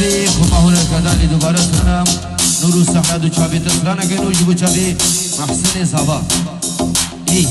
چابی خماهور کدالی دوباره سرم نورو سحرد و چابی تسرانه که نوش بو چابی محسن زبا ای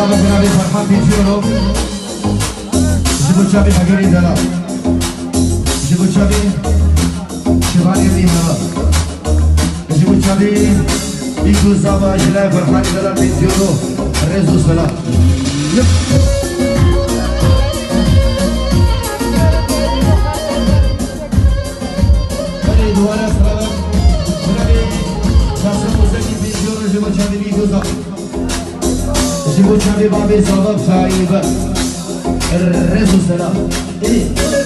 جناب فرمان پیچیونو جبوچابی مگری دلا جبوچابی شوانی بیها جبوچابی بیگو زابا جلای فرمان دلا پیچیونو رزو سلا دوباره سلام جناب جاسم موسیقی پیچیونو جبوچابی بیگو زابا جبوچابی بابی زابا فایبه الرزو سلام